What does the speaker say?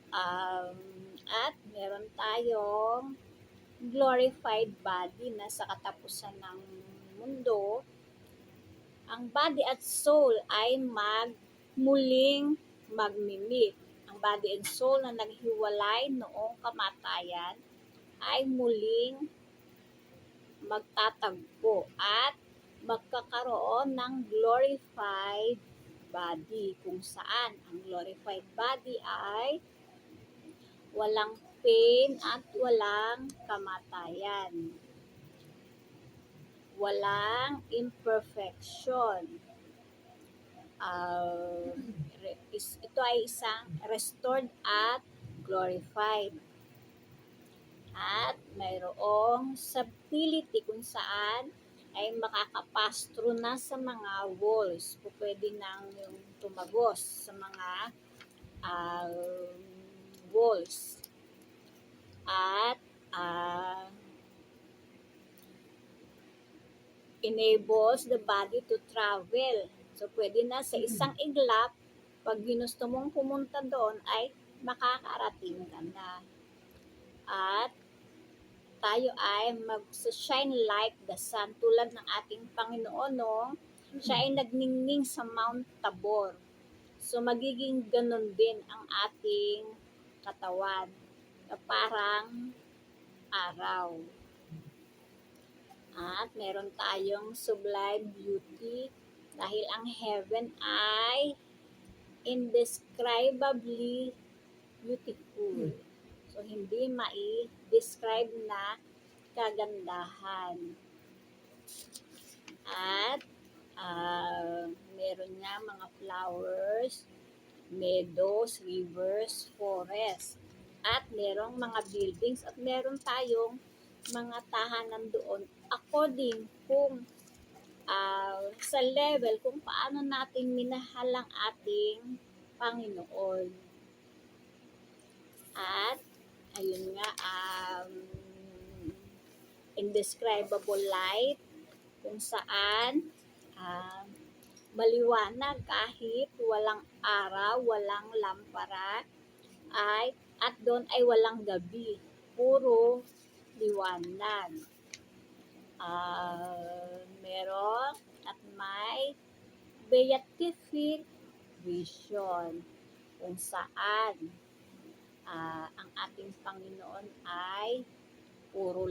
Um, at meron tayong glorified body na sa katapusan ng mundo, ang body at soul ay muling magmi-meet. Ang body and soul na naghiwalay noong kamatayan ay muling magtatagpo at magkakaroon ng glorified body, kung saan ang glorified body ay walang pain at walang kamatayan. Walang imperfection. Ito ay isang restored at glorified. At mayroong subtlety kung saan ay makakapastro na sa mga walls. Pwede nang yung tumagos sa mga walls. At enables the body to travel. So, pwede na sa isang iglap, pag ginusto mong pumunta doon, ay makakarating ka na. At tayo ay mag-shine like the sun, tulad ng ating Panginoon nung siya ay nagningning sa Mount Tabor. So, magiging ganun din ang ating katawan na parang araw. At meron tayong sublime beauty dahil ang heaven ay indescribably beautiful. So, hindi mai-describe na kagandahan. At meron nga mga flowers, meadows, rivers, forest. At merong mga buildings at meron tayong mga tahanan doon according kung sa level kung paano natin minahal ang ating Panginoon. At ayun nga, indescribable light kung saan maliwanag kahit walang araw, walang lampara, at doon ay walang gabi, puro liwanag. Meron at may beatific vision kung saan ang ating Panginoon ay puro